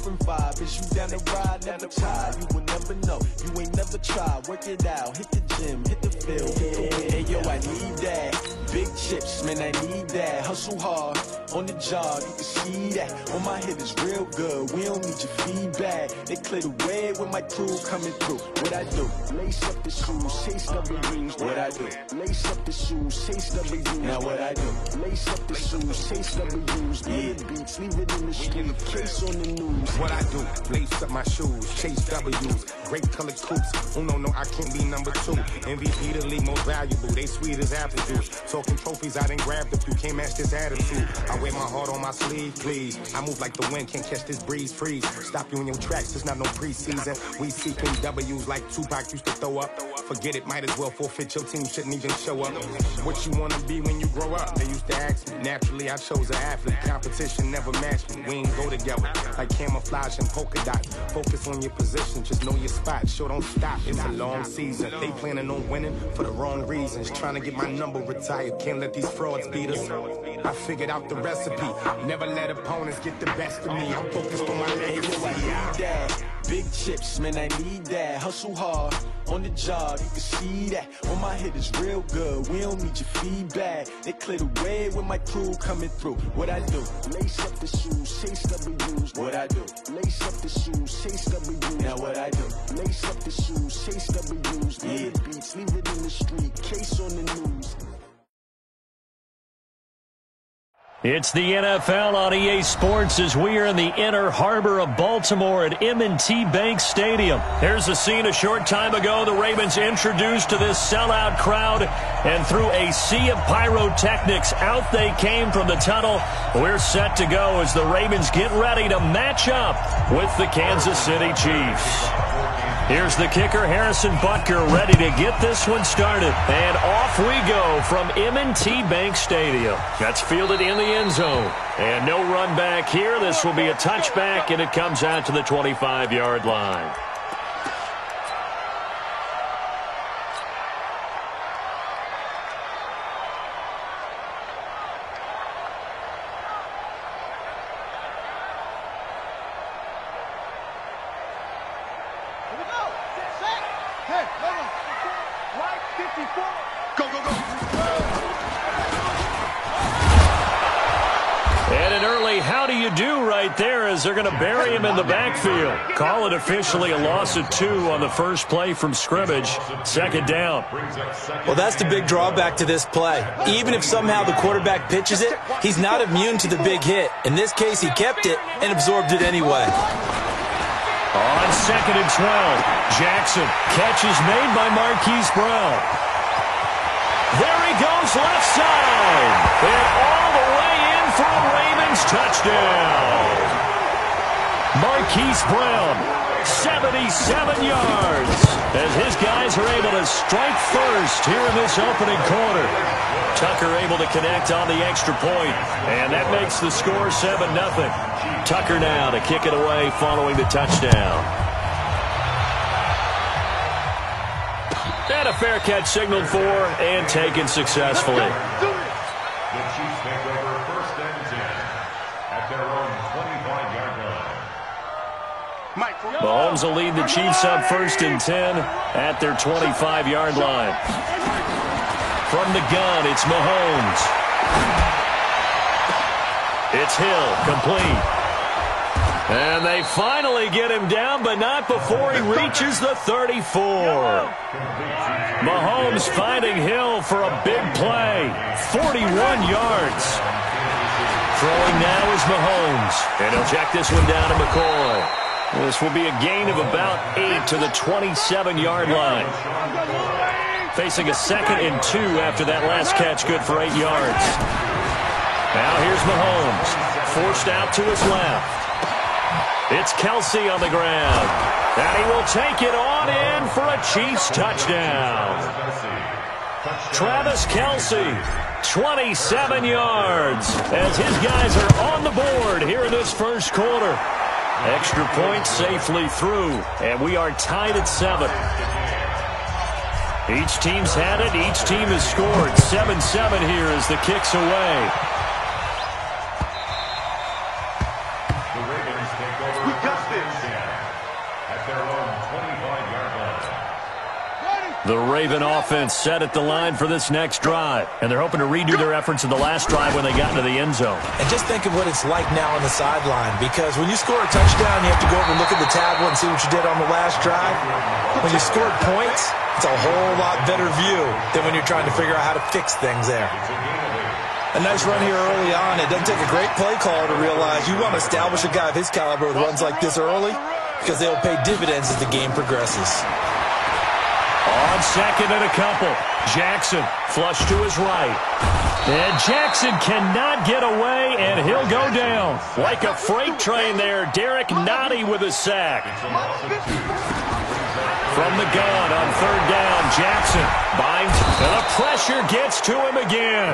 from 5. Is you down the ride? Never tired. You will never know. You ain't never tried. Work it out. Hit the gym. Hit the field. Hey, yo, I need that. Big chips, man, I need that. Hustle hard on the job. You can see that. On my head is real good. We don't need your feedback. They clear the way with my crew coming through. What I do? Lace up the shoes, chase W's. What I do? Lace up the shoes, chase W's. Now what I do? Lace up the shoes, chase W's. Good beats, leave it in the street. Case on the news. What I do? Lace up my shoes, chase W's. Great colored coops. Oh no, I can't be number 2. MVP the league most valuable. They sweet as apple juice. Talking trophies, I done grabbed a few. Can't match this attitude. I wear my heart on my sleeve, please. I move like the wind, can't catch this breeze. Freeze. Stop you in your tracks. It's not no preseason. We seeking W's like Tupac used to throw up. Forget it, might as well forfeit. Your team shouldn't even show up. What you wanna be when you grow up? They used to ask me. Naturally, I chose an athlete. Competition never matched me. We ain't go together like camouflage and polka dot. Focus on your position, just know your spot. Sure, don't stop. It's a long season. They planning on winning for the wrong reasons. Trying to get my number retired. Can't let these frauds beat us. I figured out the recipe. Never let opponents get the best of me. I'm focused on my legacy. Big chips, man, I need that. Hustle hard on the job, you can see that. On my head is real good. We don't need your feedback. They clear the way with my crew coming through. What I do? Lace up the shoes, chase W's. What I do? Lace up the shoes, chase W's. Now what I do? Lace up the shoes, chase W's. Good beats, leave it in the street. Case on the news. It's the NFL on EA Sports as we are in the inner harbor of Baltimore at M&T Bank Stadium. Here's a scene a short time ago. The Ravens introduced to this sellout crowd, and through a sea of pyrotechnics, out they came from the tunnel. We're set to go as the Ravens get ready to match up with the Kansas City Chiefs. Here's the kicker, Harrison Butker, ready to get this one started. And off we go from M&T Bank Stadium. That's fielded in the end zone. And no run back here. This will be a touchback, and it comes out to the 25-yard line. And an early how do you do right there as they're going to bury him in the backfield. Call it officially a loss of 2 on the first play from scrimmage. Second down. Well, that's the big drawback to this play. Even if somehow the quarterback pitches it, he's not immune to the big hit. In this case, he kept it and absorbed it anyway. On second and 12, Jackson. Catch is made by Marquise Brown. There he goes, left side. And all the way in for a Ravens touchdown. Marquise Brown, 77 yards. As his guys are able to strike first here in this opening quarter. Tucker able to connect on the extra point, and that makes the score 7-0. Tucker now to kick it away following the touchdown. And a fair catch signaled for and taken successfully. The Chiefs make over 1st and 10 at their own 25-yard line. Mahomes will lead the Chiefs up 1st and 10 at their 25-yard line. From the gun, it's Mahomes. It's Hill, complete. And they finally get him down, but not before he reaches the 34. Mahomes finding Hill for a big play. 41 yards. Throwing now is Mahomes. And he'll check this one down to McCoy. This will be a gain of about 8 to the 27-yard line. Facing a 2nd and 2 after that last catch, good for 8 yards. Now here's Mahomes. Forced out to his left. It's Kelce on the ground. And he will take it on in for a Chiefs touchdown. Travis Kelce, 27 yards, as his guys are on the board here in this first quarter. Extra point safely through, and we are tied at 7. Each team's had it. Each team has scored. 7-7 here as the kick's away. The Ravens take over. The Raven offense set at the line for this next drive. And they're hoping to redo their efforts in the last drive when they got into the end zone. And just think of what it's like now on the sideline, because when you score a touchdown, you have to go over and look at the tablet and see what you did on the last drive. When you scored points, it's a whole lot better view than when you're trying to figure out how to fix things there. A nice run here early on. It doesn't take a great play caller to realize you want to establish a guy of his caliber with runs like this early, because they'll pay dividends as the game progresses. On second and a couple, Jackson flush to his right. And Jackson cannot get away, and he'll go down. Like a freight train there, Derek Nottie with a sack. From the gun on third down, Jackson binds, and the pressure gets to him again.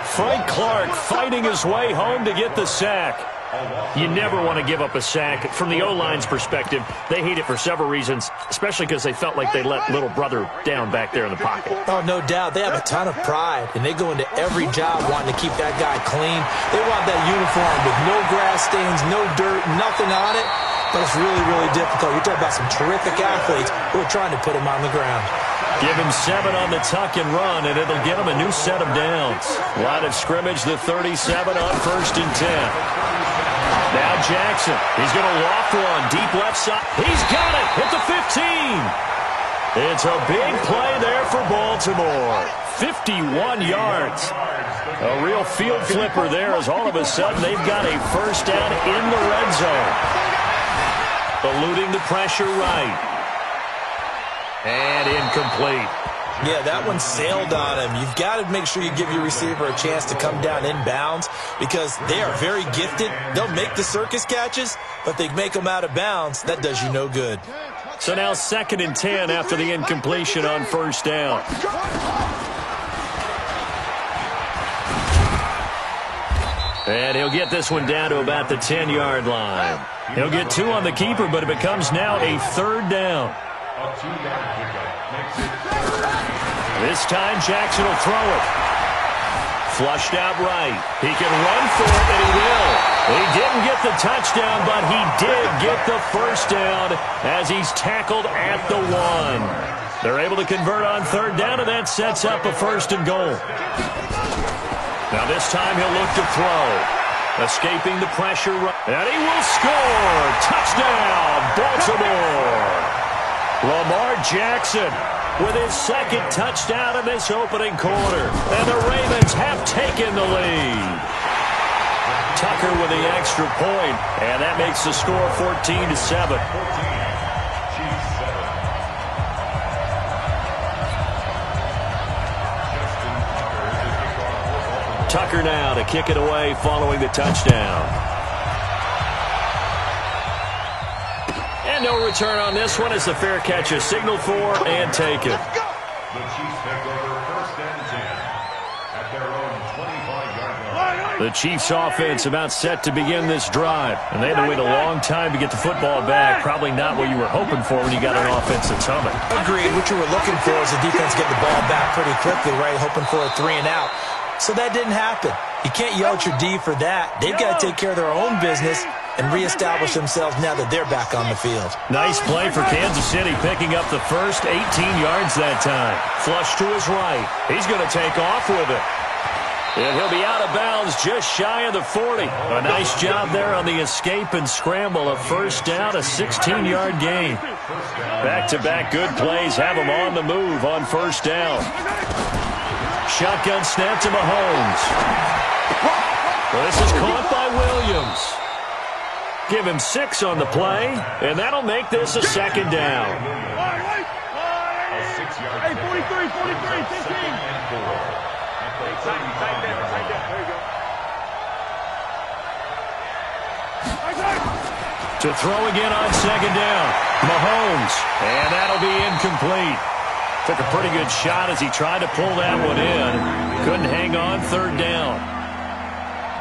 Frank Clark fighting his way home to get the sack. You never want to give up a sack. From the O-line's perspective, they hate it for several reasons, especially because they felt like they let little brother down back there in the pocket. Oh, no doubt. They have a ton of pride, and they go into every job wanting to keep that guy clean. They want that uniform with no grass stains, no dirt, nothing on it. But it's really, really difficult. You're talking about some terrific athletes who are trying to put him on the ground. Give him 7 on the tuck and run, and it'll get him a new set of downs. Line of scrimmage, the 37 on 1st and 10. Now Jackson, he's going to loft one, deep left side. He's got it at the 15. It's a big play there for Baltimore. 51 yards. A real field flipper there as all of a sudden they've got a first down in the red zone. Eluding the pressure right. And incomplete. Yeah, that one sailed on him. You've got to make sure you give your receiver a chance to come down inbounds because they are very gifted. They'll make the circus catches, but they make them out of bounds. That does you no good. So now 2nd and 10 after the incompletion on first down. And he'll get this one down to about the 10-yard line. He'll get 2 on the keeper, but it becomes now a 3rd down. This time Jackson will throw it. Flushed out right. He can run for it, and he will. He didn't get the touchdown, but he did get the first down as he's tackled at the 1. They're able to convert on 3rd down, and that sets up a 1st and goal. Now this time he'll look to throw. Escaping the pressure, and he will score! Touchdown, Baltimore! Lamar Jackson with his 2nd touchdown in this opening quarter. And the Ravens have taken the lead. Tucker with the extra point, and that makes the score 14-7. Tucker now to kick it away following the touchdown. And no return on this one as the fair catch is signaled for and taken. The Chiefs take over 1st and 10 at their own 25-yard line. The Chiefs offense about set to begin this drive. And they had to wait a long time to get the football back. Probably not what you were hoping for when you got an offense that's humming. Agreed. What you were looking for is the defense getting the ball back pretty quickly, right? Hoping for a 3 and out. So that didn't happen. You can't yell at your D for that. They've got to take care of their own business and reestablish themselves now that they're back on the field. Nice play for Kansas City, picking up the first 18 yards that time. Flush to his right. He's going to take off with it. And he'll be out of bounds just shy of the 40. A nice job there on the escape and scramble. A first down, a 16-yard gain. Back-to-back good plays have him on the move on first down. Shotgun snap to Mahomes. This is caught by Williams. Give him 6 on the play, and that'll make this a 2nd down. Hey, 43, 15. To throw again on 2nd down. Mahomes, and that'll be incomplete. Took a pretty good shot as he tried to pull that one in. Couldn't hang on 3rd down.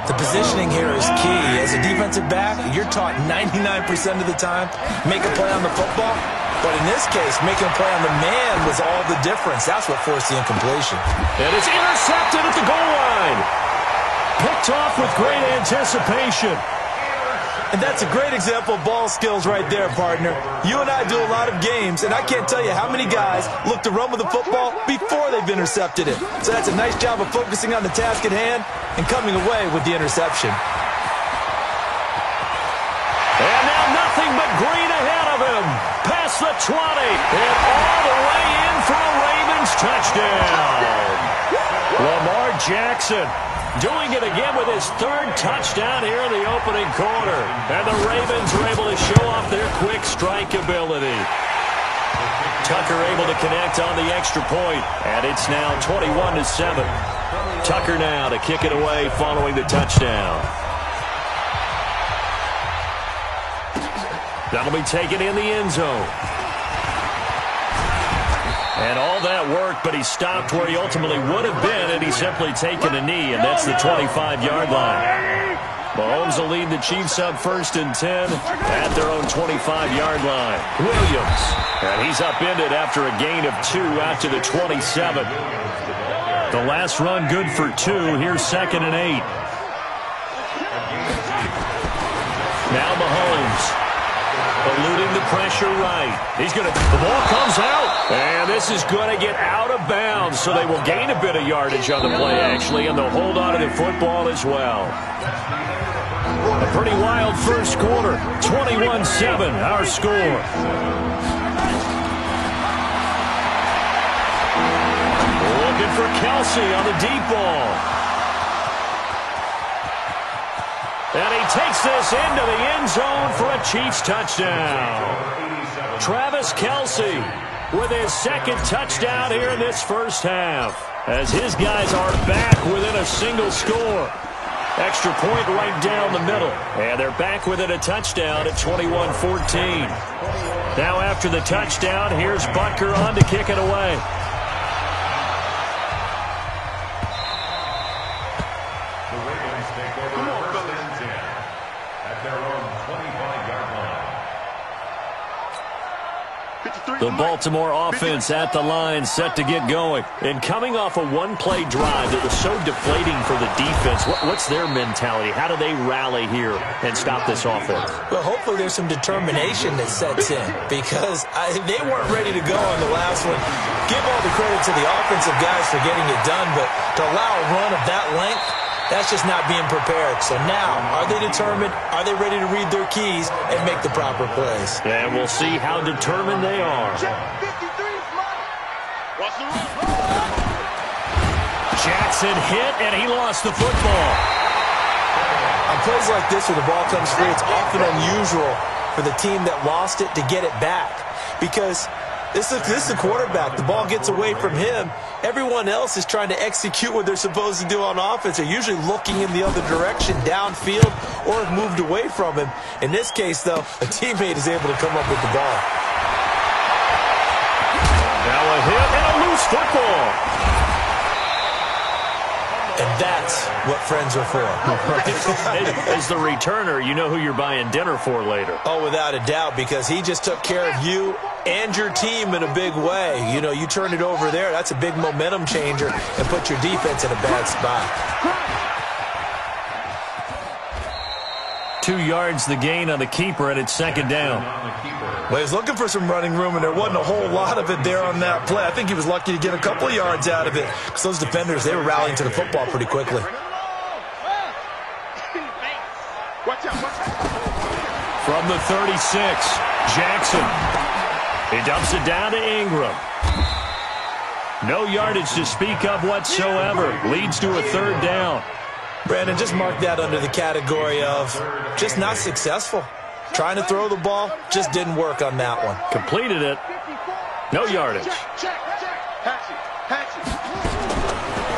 The positioning here is key. As a defensive back, you're taught 99% of the time, make a play on the football. But in this case, making a play on the man was all the difference. That's what forced the incompletion. And it's intercepted at the goal line. Picked off with great anticipation. And that's a great example of ball skills right there, partner. You and I do a lot of games, and I can't tell you how many guys look to run with the football before they've intercepted it. So that's a nice job of focusing on the task at hand and coming away with the interception. And now nothing but green ahead of him. Past the 20. And all the way in for a Ravens touchdown. Lamar Jackson doing it again with his third touchdown here in the opening quarter. And the Ravens are able to show off their quick strike ability. Tucker able to connect on the extra point. And it's now 21-7. Tucker now to kick it away following the touchdown. That'll be taken in the end zone. And all that work, but he stopped where he ultimately would have been, and he's simply taken a knee, and that's the 25-yard line. Mahomes will lead the Chiefs up 1st and 10 at their own 25-yard line. Williams, and he's upended after a gain of 2 out to the 27. The last run good for 2. Here's 2nd and 8. Now Mahomes. Eluding the pressure right. The ball comes out. And this is going to get out of bounds, so they will gain a bit of yardage on the play, actually, and they'll hold on to the football as well. A pretty wild first quarter. 21-7, our score. Looking for Kelsey on the deep ball. And he takes this into the end zone for a Chiefs touchdown. Travis Kelce with his 2nd touchdown here in this first half, as his guys are back within a single score. Extra point right down the middle. And they're back within a touchdown at 21-14. Now after the touchdown, here's Butker on to kick it away. The Baltimore offense at the line, set to get going. And coming off a one-play drive that was so deflating for the defense, what's their mentality? How do they rally here and stop this offense? Well, hopefully there's some determination that sets in, because they weren't ready to go on the last one. Give all the credit to the offensive guys for getting it done, but to allow a run of that length, that's just not being prepared. So now, are they determined? Are they ready to read their keys and make the proper plays? And we'll see how determined they are. Jackson hit, and he lost the football. On plays like this where the ball comes free, it's often unusual for the team that lost it to get it back, because this is the quarterback. The ball gets away from him. Everyone else is trying to execute what they're supposed to do on offense. They're usually looking in the other direction, downfield, or have moved away from him. In this case, though, a teammate is able to come up with the ball. Now a hit and a loose football. And that's what friends are for. As the returner, you know who you're buying dinner for later. Oh, without a doubt, because he just took care of you and your team in a big way. You know, you turn it over there, that's a big momentum changer, and put your defense in a bad spot. 2 yards the gain on the keeper, and it's 2nd down. Well, he was looking for some running room, and there wasn't a whole lot of it there on that play. I think he was lucky to get a couple of yards out of it, because those defenders, they were rallying to the football pretty quickly. From the 36, Jackson. He dumps it down to Ingram. No yardage to speak of whatsoever. Leads to a 3rd down. Brandon, just mark that under the category of just not successful. Trying to throw the ball, just didn't work on that one. Completed it. No yardage.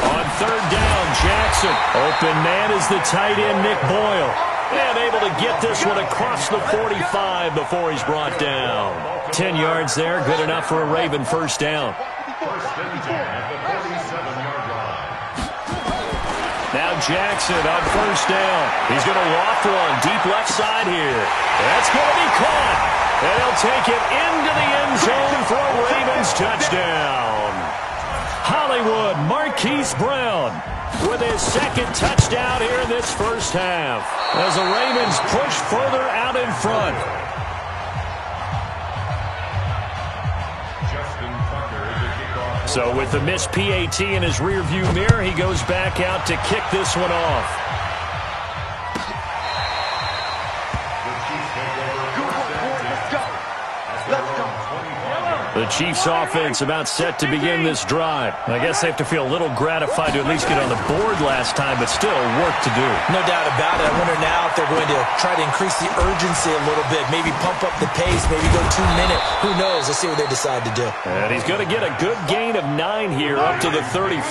On 3rd down, Jackson. Open man is the tight end, Nick Boyle. And able to get this one across the 45 before he's brought down. 10 yards there, good enough for a Raven 1st down. 1st and 10 at the 47-yard line. Now Jackson on 1st down. He's going to loft one deep left side here. That's going to be caught. And he'll take it into the end zone for a Ravens touchdown. Hollywood Marquise Brown with his second touchdown here in this first half, as the Ravens push further out in front. So with the missed PAT in his rearview mirror, he goes back out to kick this one off. The Chiefs offense about set to begin this drive. I guess they have to feel a little gratified to at least get on the board last time, but still work to do. No doubt about it. I wonder now if they're going to try to increase the urgency a little bit, maybe pump up the pace, maybe go 2 minute. Who knows? Let's see what they decide to do. And he's going to get a good gain of 9 here up to the 34.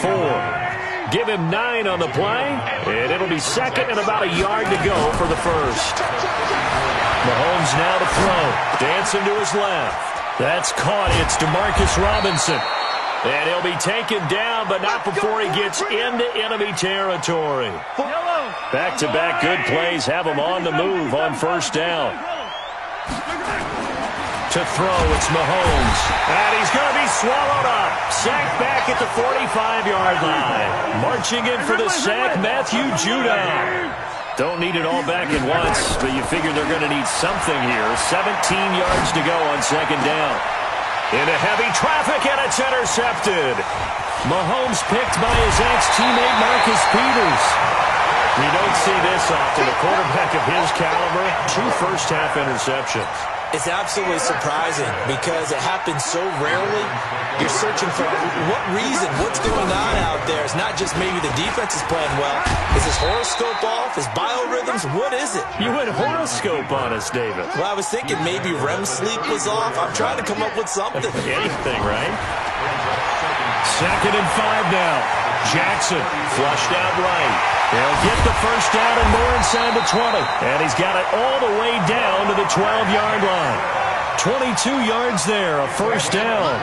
Give him 9 on the play, and it'll be second and about a yard to go for the first. Mahomes now to throw. Dancing to his left. That's caught. It's Demarcus Robinson. And he'll be taken down, but not before he gets into enemy territory. Back-to-back good plays have him on the move on first down. To throw, it's Mahomes. And he's going to be swallowed up. Sacked back at the 45-yard line. Marching in for the sack, Matthew Judon. Don't need it all back at once, but you figure they're going to need something here. 17 yards to go on second down. Into heavy traffic, and it's intercepted. Mahomes picked by his ex-teammate Marcus Peters. You don't see this often. A quarterback of his caliber, 2 first-half interceptions. It's absolutely surprising because it happens so rarely. You're searching for what reason, what's going on out there. It's not just maybe the defense is playing well. Is his horoscope off? His biorhythms? What is it? You went horoscope on us, David. Well, I was thinking maybe REM sleep was off. I'm trying to come up with something. Anything, right? Second and 5 now. Jackson flushed out right. He'll get the first down and more inside the 20. And he's got it all the way down to the 12-yard line. 22 yards there, a first down.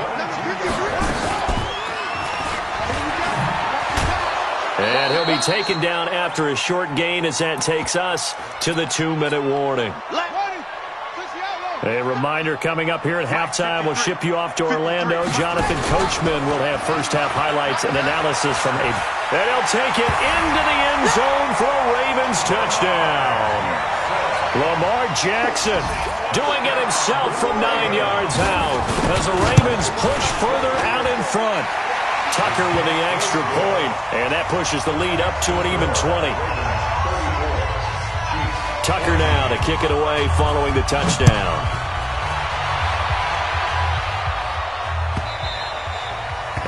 And he'll be taken down after a short gain as that takes us to the 2-minute warning. A reminder coming up here at halftime. We'll ship you off to Orlando. Jonathan Coachman will have first-half highlights and analysis from a... And he'll take it into the end zone for a Ravens touchdown. Lamar Jackson doing it himself from 9 yards out as the Ravens push further out in front. Tucker with the extra point, and that pushes the lead up to an even 20. Tucker now to kick it away following the touchdown.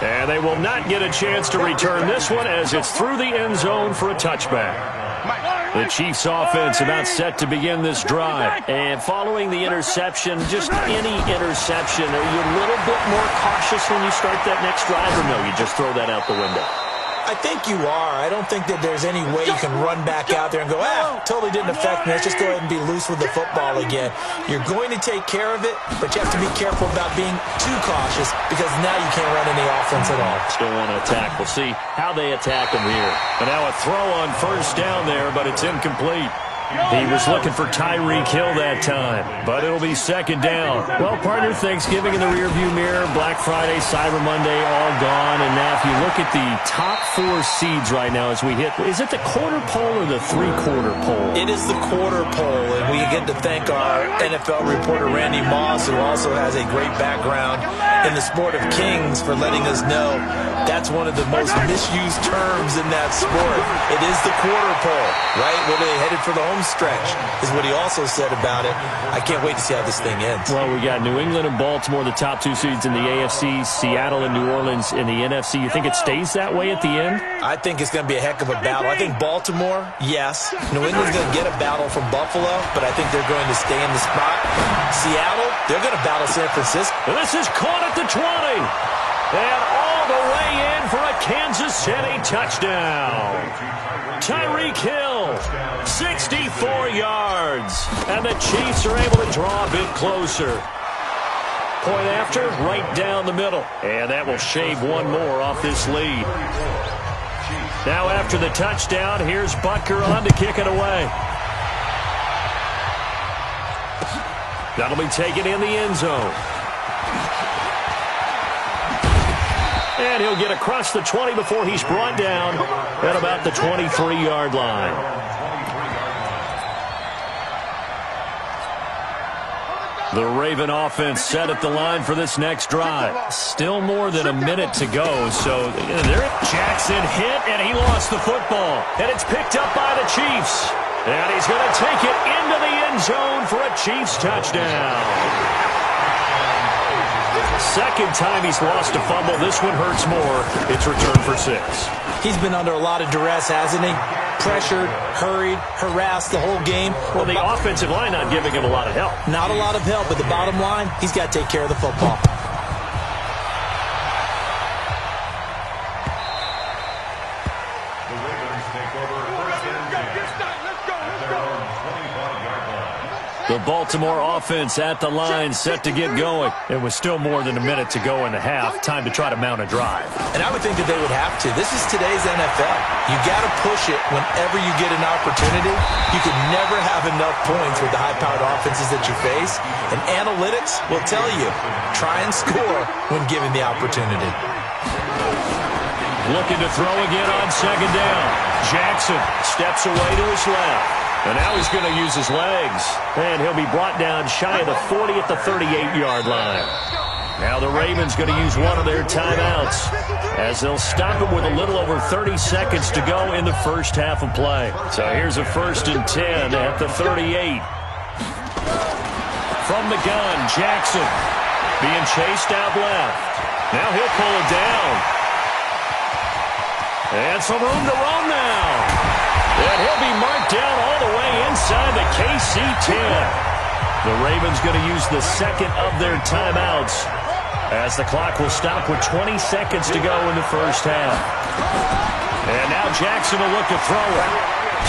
And they will not get a chance to return this one as it's through the end zone for a touchback. The Chiefs offense about set to begin this drive. And following the interception, just any interception, are you a little bit more cautious when you start that next drive, or no, you just throw that out the window? I think you are. I don't think that there's any way you can run back out there and go, totally didn't affect me. Let's just go ahead and be loose with the football again. You're going to take care of it, but you have to be careful about being too cautious because now you can't run any offense at all. Still want to attack. We'll see how they attack them here. But now a throw on first down there, but it's incomplete. He was looking for Tyreek Hill that time, but it'll be second down. Well, partner, Thanksgiving in the rearview mirror, Black Friday, Cyber Monday, all gone. And now if you look at the top 4 seeds right now as we hit, is it the quarter pole or the 3/4 pole? It is the quarter pole, and we get to thank our NFL reporter, Randy Moss, who also has a great background in the sport of kings, for letting us know that's one of the most misused terms in that sport. It is the quarter pole, right? Where they headed for the home stretch is what he also said about it. I can't wait to see how this thing ends. Well, we got New England and Baltimore, the top 2 seeds in the AFC, Seattle and New Orleans in the NFC. You think it stays that way at the end? I think it's going to be a heck of a battle. I think Baltimore, yes. New England's going to get a battle from Buffalo, but I think they're going to stay in the spot. Seattle, they're going to battle San Francisco. And this is caught at the 20. And all the way in for a Kansas City touchdown. Tyreek Hill, 64 yards. And the Chiefs are able to draw a bit closer. Point after, right down the middle. And that will shave one more off this lead. Now after the touchdown, here's Butker on to kick it away. That'll be taken in the end zone. And he'll get across the 20 before he's brought down at about the 23-yard line. The Raven offense set at the line for this next drive. Still more than a minute to go, so there Jackson hit, and he lost the football. And it's picked up by the Chiefs. And he's going to take it into the end zone for a Chiefs touchdown. Second time he's lost a fumble. This one hurts more. It's returned for 6. He's been under a lot of duress, hasn't he? Pressured, hurried, harassed the whole game. Well, the offensive line not giving him a lot of help. Not a lot of help, but the bottom line, he's got to take care of the football. The Ravens take over first and 10 at their own 25-yard line. The Baltimore offense at the line, set to get going. It was still more than a minute to go in the half. Time to try to mount a drive. And I would think that they would have to. This is today's NFL. You got to push it whenever you get an opportunity. You can never have enough points with the high-powered offenses that you face. And analytics will tell you, try and score when given the opportunity. Looking to throw again on second down. Jackson steps away to his left. And now he's going to use his legs. And he'll be brought down shy of the 40 at the 38-yard line. Now the Ravens going to use one of their timeouts as they'll stop him with a little over 30 seconds to go in the first half of play. So here's a 1st and 10 at the 38. From the gun, Jackson being chased out left. Now he'll pull it down. And some room to run now. And he'll be marked down all the way inside the KC-10. The Ravens going to use the second of their timeouts as the clock will stop with 20 seconds to go in the first half. And now Jackson will look to throw it.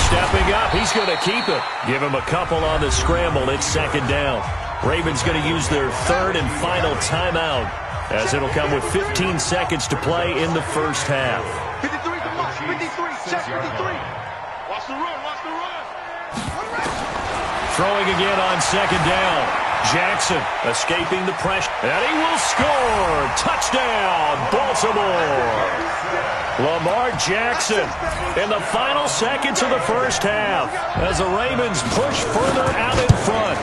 Stepping up, he's going to keep it. Give him a couple on the scramble. It's second down. Ravens going to use their third and final timeout as it'll come with 15 seconds to play in the first half. 53, come on, 53, check 53. Watch the run, watch the run. Throwing again on second down. Jackson escaping the pressure. And he will score. Touchdown, Baltimore. Lamar Jackson in the final seconds of the first half as the Ravens push further out in front.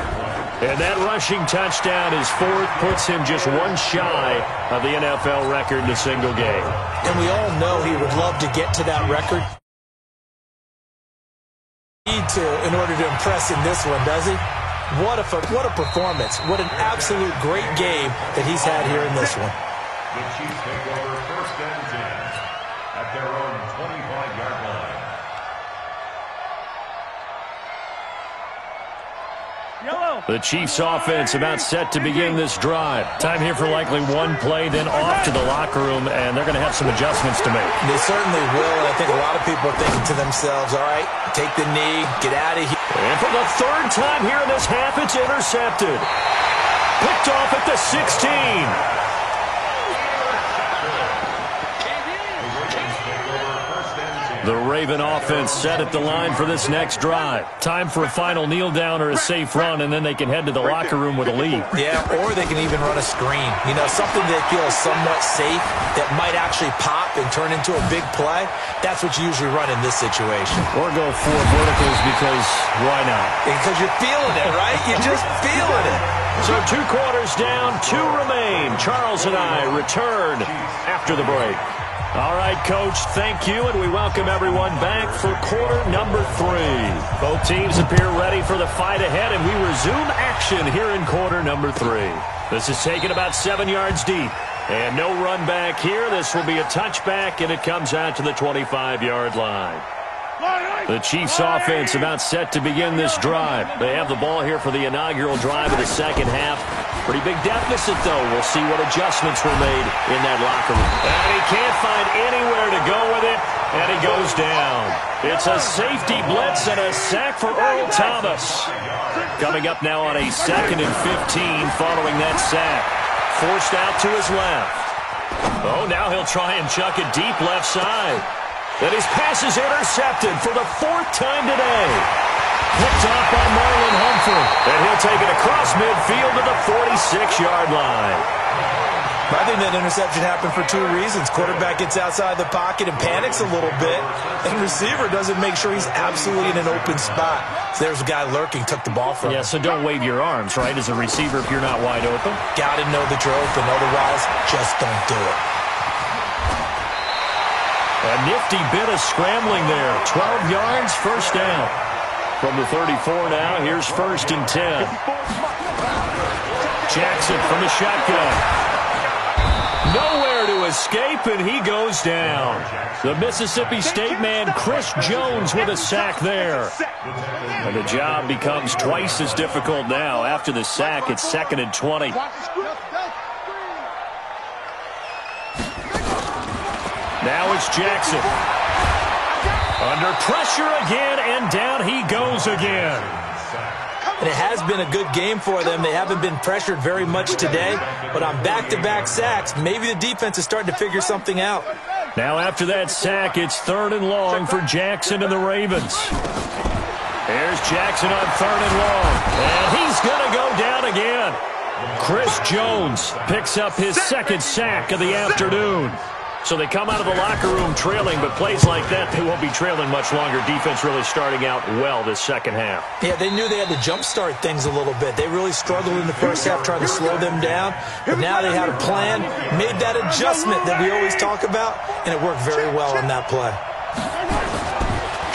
And that rushing touchdown, his fourth, puts him just one shy of the NFL record in a single game. And we all know he would love to get to that record. In order to impress in this one, does he? What a performance. What an absolute great game that he's had here in this one. The Chiefs take over first and 10 at their own 25-yard line. Yellow. The Chiefs offense about set to begin this drive. Time here for likely one play, then off to the locker room, and they're going to have some adjustments to make. They certainly will, and I think a lot of people are thinking to themselves, all right, take the knee, get out of here. And for the third time here in this half, it's intercepted. Picked off at the 16. The Raven offense set at the line for this next drive. Time for a final kneel down or a safe run, and then they can head to the locker room with a lead. Yeah, or they can even run a screen. You know, something they feel is somewhat safe that might actually pop and turn into a big play. That's what you usually run in this situation. Or go 4 verticals because why not? Because you're feeling it, right? You're just feeling it. So 2 quarters down, 2 remain. Charles and I return after the break. All right, Coach, thank you, and we welcome everyone back for quarter number 3. Both teams appear ready for the fight ahead, and we resume action here in quarter number 3. This is taken about 7 yards deep, and no run back here. This will be a touchback, and it comes out to the 25-yard line. The Chiefs offense about set to begin this drive. They have the ball here for the inaugural drive of the second half. Pretty big deficit, though. We'll see what adjustments were made in that locker room. And he can't find anywhere to go with it, and he goes down. It's a safety blitz and a sack for Earl Thomas. Coming up now on a 2nd and 15 following that sack. Forced out to his left. Oh, now he'll try and chuck it deep left side. And his pass is intercepted for the 4th time today. Picked off by Marlon Humphrey. And he'll take it across midfield to the 46-yard line. I think that interception happened for two reasons. Quarterback gets outside the pocket and panics a little bit, and receiver doesn't make sure he's absolutely in an open spot. So there's a guy lurking, took the ball from him. Yeah, so don't wave your arms, right, as a receiver if you're not wide open. Got to know that you're open. Otherwise, just don't do it. A nifty bit of scrambling there. 12 yards, first down. From the 34 now, here's 1st and 10. Jackson from the shotgun. Nowhere to escape, and he goes down. The Mississippi State man, Chris Jones, with a sack there. And the job becomes twice as difficult now. After the sack, it's 2nd and 20. Now it's Jackson. Under pressure again, and down he goes again. And it has been a good game for them. They haven't been pressured very much today, but on back-to-back sacks, maybe the defense is starting to figure something out. Now after that sack, it's 3rd and long for Jackson and the Ravens. Here's Jackson on 3rd and long, and he's going to go down again. Chris Jones picks up his 2nd sack of the afternoon. So they come out of the locker room trailing, but plays like that, they won't be trailing much longer. Defense really starting out well this second half. Yeah, they knew they had to jumpstart things a little bit. They really struggled in the first half trying to slow them down, but now they had a plan, made that adjustment that we always talk about, and it worked very well on that play.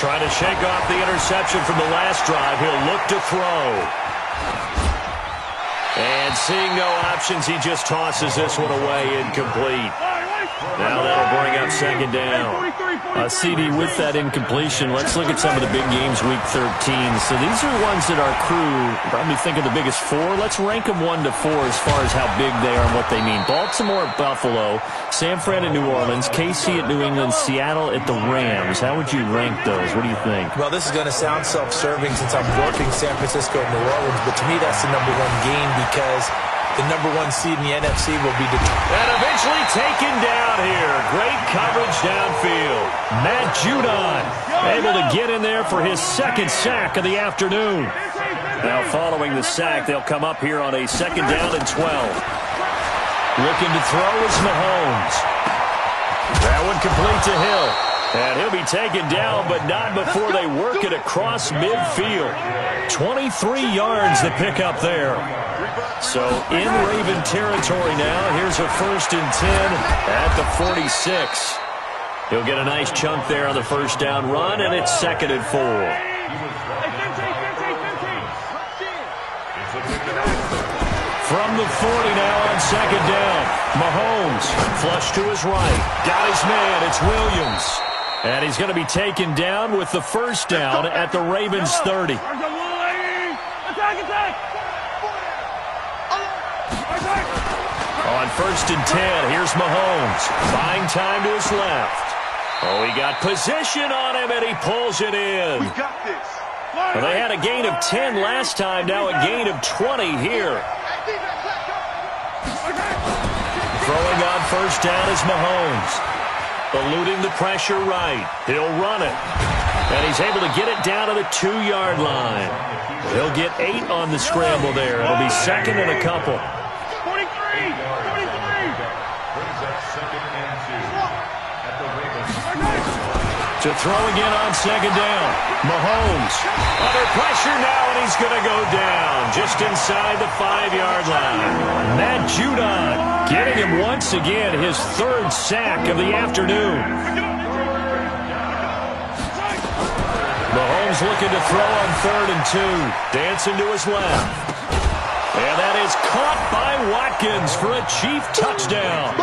Trying to shake off the interception from the last drive. He'll look to throw. And seeing no options, he just tosses this one away, incomplete. Now that'll bring up 2nd down. CD, with that incompletion, let's look at some of the big games week 13. So these are ones that our crew probably think are the biggest 4. Let's rank them 1 to 4 as far as how big they are and what they mean. Baltimore at Buffalo, San Fran at New Orleans, KC at New England, Seattle at the Rams. How would you rank those? What do you think? Well, this is going to sound self-serving since I'm working San Francisco and New Orleans, but to me that's the #1 game because the #1 seed in the NFC will be determined. And eventually taken down here. Great coverage downfield. Matt Judon able to get in there for his 2nd sack of the afternoon. Now following the sack, they'll come up here on a 2nd down and 12. Looking to throw is Mahomes. That one complete to Hill. And he'll be taken down, but not before they work it across midfield. 23 yards to pick up there. So in Raven territory now. Here's a 1st and 10 at the 46. He'll get a nice chunk there on the 1st down run, and it's 2nd and 4. From the 40 now on 2nd down. Mahomes flush to his right. Got his man. It's Williams. And he's going to be taken down with the 1st down at the Ravens 30. On 1st and 10, here's Mahomes. Buying time to his left. Oh, he got position on him, and he pulls it in. We got this. Well, they had a gain of 10 last time, now a gain of 20 here. Throwing on 1st down is Mahomes. Eluding the pressure right. He'll run it. And he's able to get it down to the 2-yard line. He'll get 8 on the scramble there. It'll be 2nd and a couple. To throw again on 2nd down. Mahomes under pressure now, and he's going to go down just inside the 5-yard line. Matt Judon getting him once again his 3rd sack of the afternoon. Mahomes looking to throw on 3rd and 2. Dancing to his left. And that is caught by Watkins for a Chief touchdown.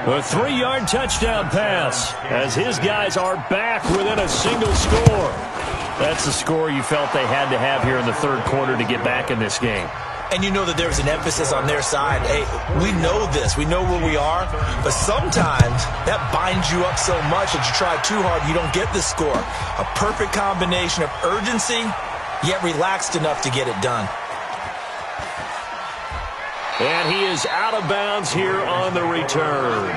A 3-yard touchdown pass as his guys are back within a single score. That's the score you felt they had to have here in the 3rd quarter to get back in this game. And you know that there's an emphasis on their side. Hey, we know this. We know where we are. But sometimes that binds you up so much that you try too hard, you don't get the score. A perfect combination of urgency, yet relaxed enough to get it done. And he is out of bounds here on the return.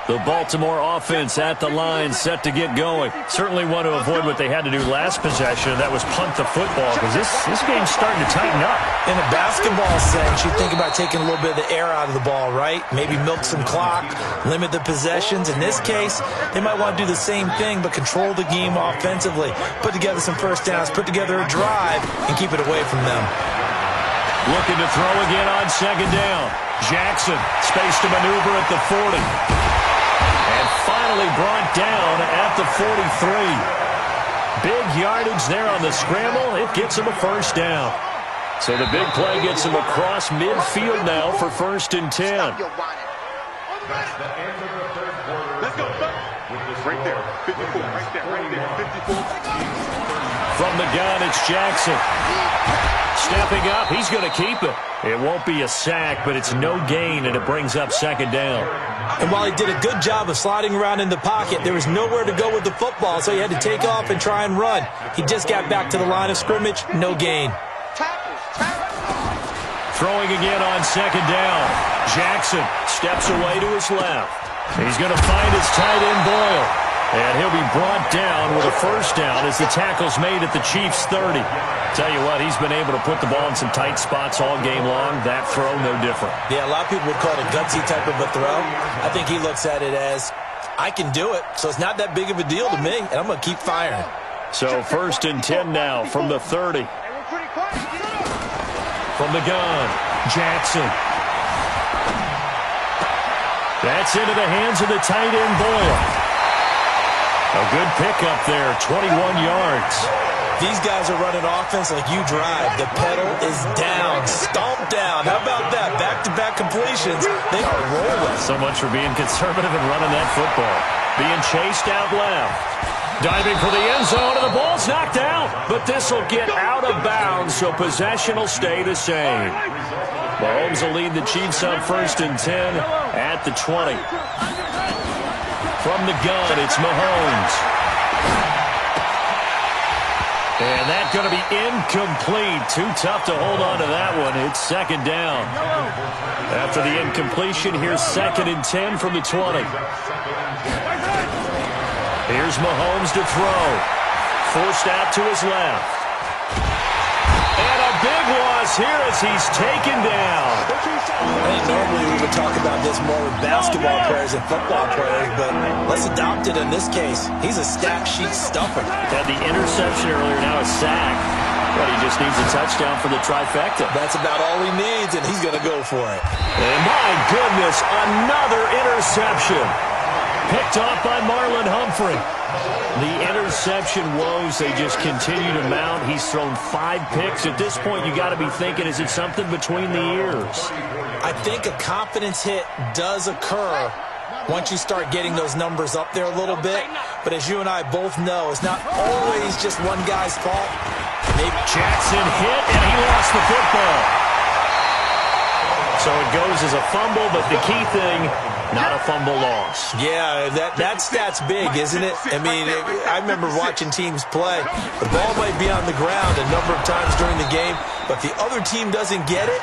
The Baltimore offense at the line, set to get going. Certainly want to avoid what they had to do last possession, and that was punt the football, because this game's starting to tighten up. In a basketball sense, you think about taking a little bit of the air out of the ball, right? Maybe milk some clock, limit the possessions. In this case, they might want to do the same thing, but control the game offensively. Put together some first downs, put together a drive, and keep it away from them. Looking to throw again on second down. Jackson, space to maneuver at the 40. And finally brought down at the 43. Big yardage there on the scramble. It gets him a first down. So the big play gets him across midfield now for 1st and 10. That's the end of the third quarter. Let's go. Right there. 54. Right there. 54. From the gun, it's Jackson. Stepping up, he's going to keep it. It won't be a sack, but it's no gain, and it brings up second down. And while he did a good job of sliding around in the pocket, there was nowhere to go with the football, so he had to take off and try and run. He just got back to the line of scrimmage, no gain. Throwing again on second down. Jackson steps away to his left. He's going to find his tight end Boyle. And he'll be brought down with a first down as the tackle's made at the Chiefs' 30. Tell you what, he's been able to put the ball in some tight spots all game long. That throw, no different. Yeah, a lot of people would call it a gutsy type of a throw. I think he looks at it as, I can do it, so it's not that big of a deal to me, and I'm going to keep firing. So 1st and 10 now from the 30. From the gun, Jackson. That's into the hands of the tight end Boyle. A good pickup there, 21 yards. These guys are running offense like you drive. The pedal is down, stomp down. How about that? Back-to-back completions. They are rolling. So much for being conservative and running that football. Being chased out left. Diving for the end zone, and the ball's knocked out. But this will get out of bounds, so possession will stay the same. Mahomes will lead the Chiefs on 1st and 10 at the 20. From the gun, it's Mahomes. And that's going to be incomplete. Too tough to hold on to that one. It's second down. After the incompletion, here's 2nd and 10 from the 20. Here's Mahomes to throw. Forced out to his left. And a big loss here as he's taken down. I think normally we would talk about this more with basketball players and football players, but let's adopt it in this case. He's a stat sheet stuffer. Had the interception earlier, now a sack. But he just needs a touchdown for the trifecta. That's about all he needs, and he's going to go for it. And my goodness, another interception. Picked off by Marlon Humphrey. The interception woes, they just continue to mount. He's thrown 5 picks. At this point, you got to be thinking, is it something between the ears? I think a confidence hit does occur once you start getting those numbers up there a little bit. But as you and I both know, it's not always just one guy's fault. Maybe Jackson hit, and he lost the football. So it goes as a fumble, but the key thing, not a fumble loss. Yeah, that stat's big, isn't it? I mean, I remember watching teams play. The ball might be on the ground a number of times during the game, but if the other team doesn't get it,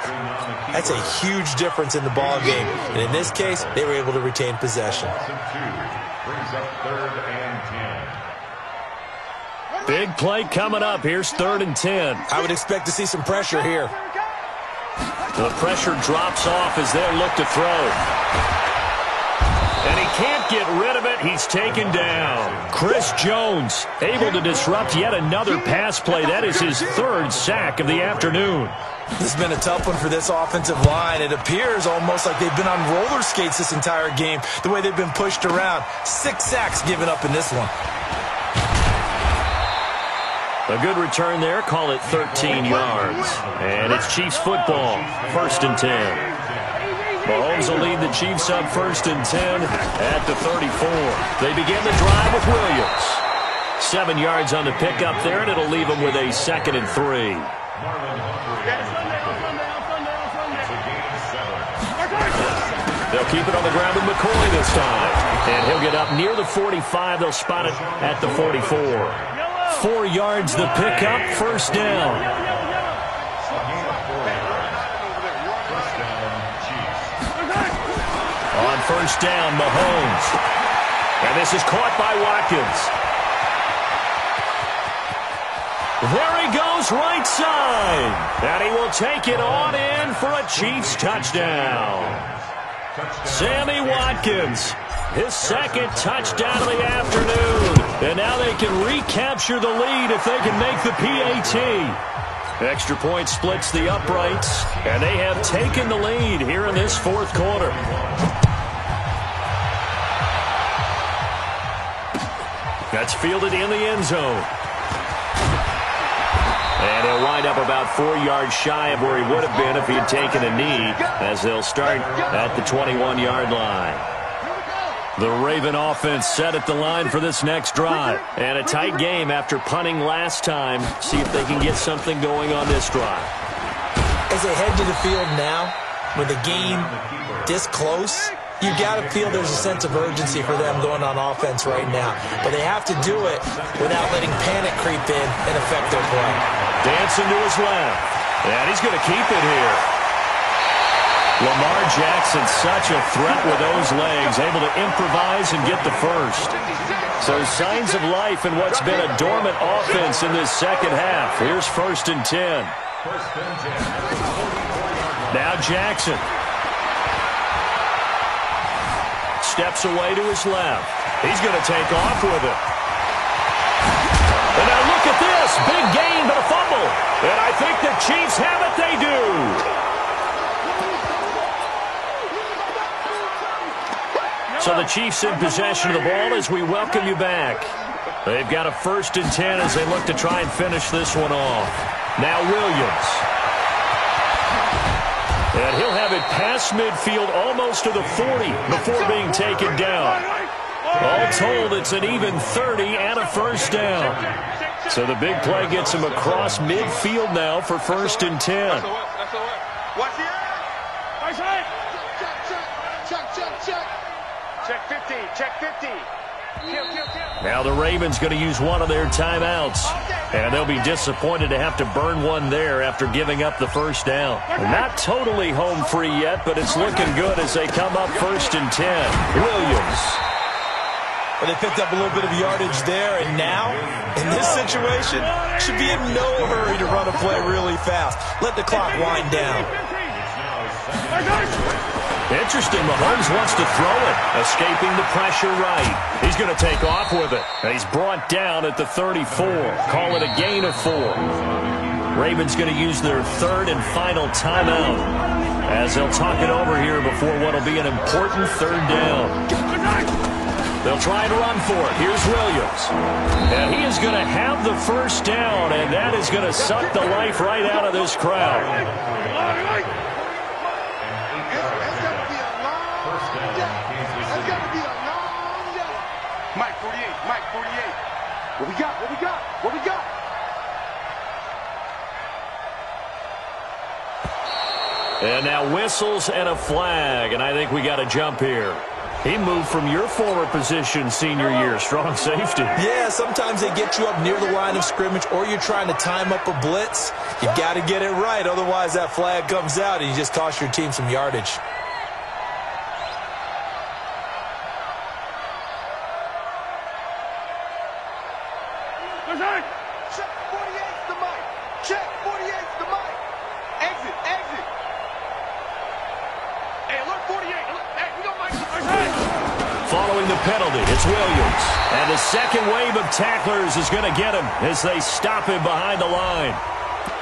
that's a huge difference in the ball game. And in this case, they were able to retain possession. Brings up 3rd and 10. Big play coming up. Here's 3rd and 10. I would expect to see some pressure here. The pressure drops off as they look to throw. And he can't get rid of it. He's taken down. Chris Jones able to disrupt yet another pass play. That is his 3rd sack of the afternoon. This has been a tough one for this offensive line. It appears almost like they've been on roller skates this entire game, the way they've been pushed around. 6 sacks given up in this one. A good return there. Call it 13 yards. And it's Chiefs football. 1st and 10. Mahomes will lead the Chiefs up 1st and 10 at the 34. They begin the drive with Williams. 7 yards on the pickup there, and it'll leave them with a 2nd and 3. They'll keep it on the ground with McCoy this time. And he'll get up near the 45. They'll spot it at the 44. 4 yards the pickup, 1st down. On first down, Mahomes. And this is caught by Watkins. There he goes, right side. And he will take it on in for a Chiefs touchdown. Sammy Watkins, his second touchdown of the afternoon. And now they can recapture the lead if they can make the PAT. Extra point splits the uprights, and they have taken the lead here in this fourth quarter. That's fielded in the end zone. And he'll wind up about 4 yards shy of where he would have been if he had taken a knee, as they'll start at the 21-yard line. The Raven offense set at the line for this next drive. And a tight game after punting last time. See if they can get something going on this drive. As they head to the field now, with the game this close, you've got to feel there's a sense of urgency for them going on offense right now. But they have to do it without letting panic creep in and affect their play. Dancing to his left. And he's going to keep it here. Lamar Jackson, such a threat with those legs, able to improvise and get the first. So signs of life in what's been a dormant offense in this second half. Here's 1st and 10. Now Jackson. Steps away to his left. He's going to take off with it. And now look at this. Big gain, but a fumble. And I think the Chiefs have it. They do. So the Chiefs in possession of the ball as we welcome you back. They've got a 1st and 10 as they look to try and finish this one off. Now Williams. And he'll have it past midfield almost to the 40 before being taken down. All told, it's an even 30 and a first down. So the big play gets him across midfield now for 1st and 10. Watch the eye. Check 50. Check 50. Now the Ravens going to use one of their timeouts. And they'll be disappointed to have to burn one there after giving up the first down. Not totally home free yet, but it's looking good as they come up 1st and 10. Williams. Well, they picked up a little bit of yardage there, and now, in this situation, should be in no hurry to run a play really fast. Let the clock wind down. Interesting, Mahomes wants to throw it, escaping the pressure right. He's going to take off with it, and he's brought down at the 34. Call it a gain of 4. Ravens going to use their 3rd and final timeout as they'll talk it over here before what will be an important 3rd down. They'll try to run for it. Here's Williams. And he is going to have the first down, and that is going to suck the life right out of this crowd. Mike 48. Mike 48. What we got? What we got? What we got? And now whistles and a flag, and I think we got a jump here. He moved from your former position senior year, strong safety. Yeah, sometimes they get you up near the line of scrimmage or you're trying to time up a blitz. You got to get it right, otherwise that flag comes out and you just cost your team some yardage. Check 48's the mic. Check 48's the mic. Exit, exit. Hey, look, 48. Hey, we got Mike. Following the penalty, it's Williams. And the second wave of tacklers is going to get him as they stop him behind the line.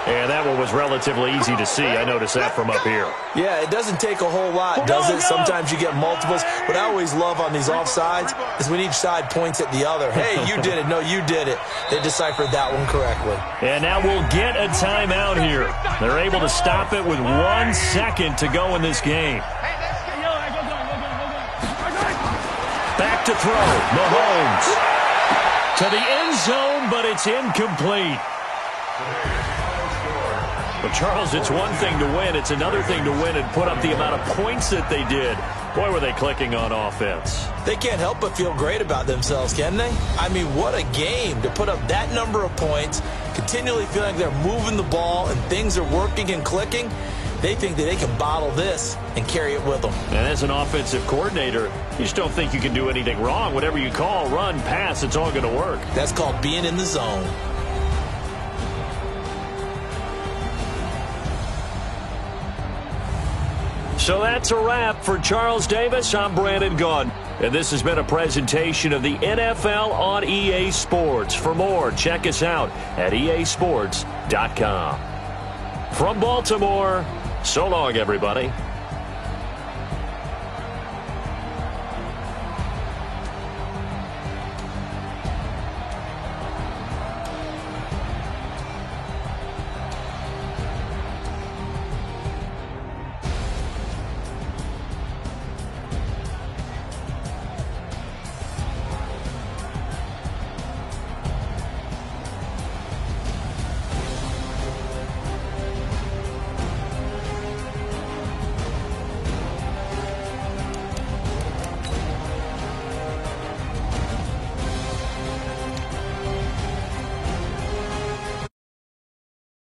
And that one was relatively easy to see. I noticed that from up here. Yeah, it doesn't take a whole lot, does it? Sometimes you get multiples. What I always love on these offsides is when each side points at the other. Hey, you did it. No, you did it. They deciphered that one correctly. And now we'll get a timeout here. They're able to stop it with 1 second to go in this game. Back to throw. Mahomes. To the end zone, but it's incomplete. But, Charles, it's one thing to win. It's another thing to win and put up the amount of points that they did. Boy, were they clicking on offense. They can't help but feel great about themselves, can they? I mean, what a game to put up that number of points, continually feeling like they're moving the ball and things are working and clicking. They think that they can bottle this and carry it with them. And as an offensive coordinator, you just don't think you can do anything wrong. Whatever you call, run, pass, it's all going to work. That's called being in the zone. So that's a wrap for Charles Davis. I'm Brandon Gaudin. And this has been a presentation of the NFL on EA Sports. For more, check us out at easports.com. From Baltimore, so long, everybody.